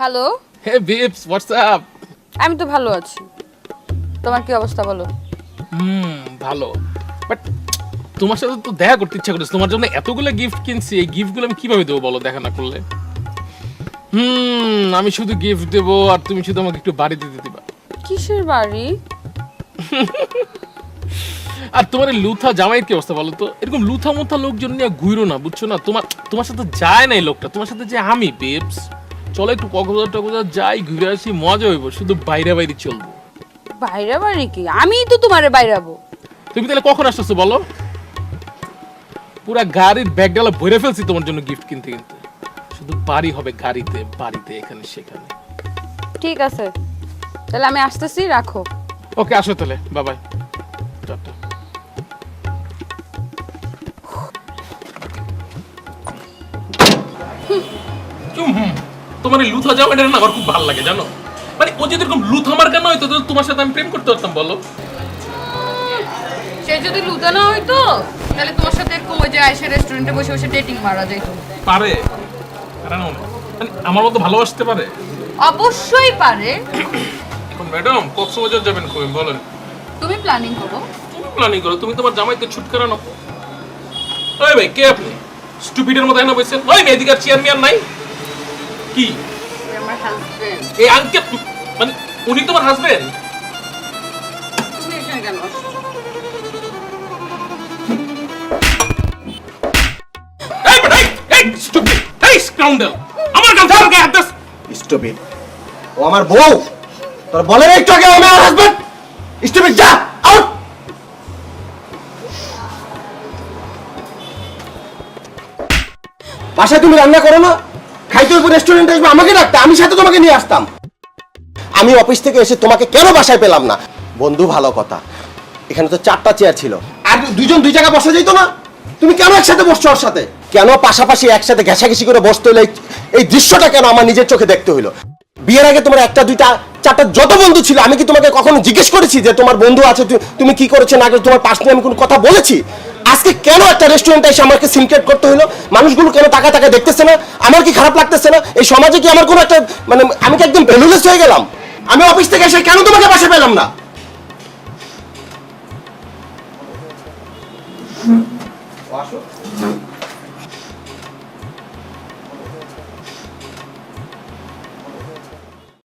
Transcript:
Hello. হে babes, what's up? আমি তো ভালো আছি, তোমার কি অবস্থা বলো? ভালো, বাট তোমার সাথে তো দেখা করতে ইচ্ছা করছে। তোমার জন্য এতগুলো গিফট কিনছি, এই গিফটগুলো আমি কিভাবে দেবো বলো, দেখা না করলে? আমি শুধু গিফট দেবো আর তুমি শুধু আমাকে একটু বাড়ি দিতে দিবা। কিসের বাড়ি? আর তোমার এই লুথা জামাইয়ের কি অবস্থা বলো তো? এরকম লুথা মুথা লোকজন নিয়ে ঘুরো না, বুঝছো না? তোমার সাথে যায় না এই লোকটা, তোমার সাথে যে আমি বেবস। চলো একটু কক্সবাজার টক্সবাজার যাই, ঘুরে আসি, মজা হইব। শুধু বাইরে বাইরে চলবো। বাইরে বাড়ি কি? আমিই তো তোমারে বাইরাবো। তুমি তাহলে কখন আসতেছো বলো? পুরা গাড়ির ব্যাগ ডালা ভরে ফেলছি তোমার জন্য গিফট কিনতে কিনতে। শুধু বাড়ি হবে গাড়িতে, বাড়িতে এখানে সেখানে। ঠিক আছে, তাহলে আমি আসতেছি, রাখো। ওকে, আসো তাহলে, বাই বাই, টাটা। তোমার এই লুথা জামাইটা না আমার খুব ভালো লাগে, জানো? মানে ও যদি এরকম লুথা আমার কেন হইতো, তাহলে তোমার সাথে আমি প্রেম করতে পারতাম বলো? সে যদি লুতা না হইতো তাহলে তোমার সাথে এরকম ওই যে আইসা রেস্টুরেন্টে বসে বসে ডেটিং মারা যাইতো। পারে? পারে না মনে হয়। মানে আমার মতো ভালোবাসতে পারে? অবশ্যই পারে। এখন ম্যাডাম কক্সবাজার যাবেন কবে বলেন? তুমি প্ল্যানিং করো। তুমি প্ল্যানিং করো, তুমি তোমার জামাইকে ছুটকারা নাও। ওই ভাই, কে আপনি? স্টুপিডের মতো এনে বসেছেন। ওই ভাই, এদিকে আর চেয়ার মিয়ার নাই কি? আমার হাজবেন্ড। এই আঙ্কেল মানে উনি তোমার হাজবেন্ড? তুমি এখানে কেন আসছো? এই ভাই, এই স্টুপিড, এই স্কাউন্ডার, আমার গার্লফ্রেন্ডকে হাত দাস। স্টুপিড, ও আমার বউ। তোর বলে না একটু আগে ও আমার হাজবেন্ড? স্টুপিড, যা আউট। বাসায় তুমি রান্না করো না, খাইতে হইব রেস্টুরেন্টে আসবে আমাকে ডাকতে, আমি সাথে তোমাকে নিয়ে আসতাম। আমি অফিস থেকে এসে তোমাকে কেন বাসায় পেলাম না? বন্ধু ভালো কথা, এখানে তো 4টা চেয়ার ছিল, আর দুজন দুই জায়গায় বসা যেত না? তুমি কেন একসাথে বসছো ওর সাথে? কেন পাশাপাশি একসাথে ঘেঁষাঘেঁষি করে বসতে হলো? এই দৃশ্যটা কেন আমার নিজের চোখে দেখতে হলো? বিয়ের আগে তোমার একটা দুইটা চারটা যত বন্ধু ছিল, আমি কি তোমাকে কখনো জিজ্ঞেস করেছি যে তোমার বন্ধু আছে তুমি কি করেছো না করেছো, তোমার পাশ নিয়ে আমি কোনো কথা বলেছি? আজকে কেন একটা রেস্টুরেন্টে এসে আমাকে সিনক্রেট করতে হলো? মানুষগুলো কেন টাকা টাকা দেখতেছে না? আমার কি খারাপ লাগতেছে না? এই সমাজে কি আমার কোনো একটা মানে আমি কি একদম ভ্যালুলেস হয়ে গেলাম? আমি অফিস থেকে এসে কেন তোমাকে বাসা পেলাম না? আসো।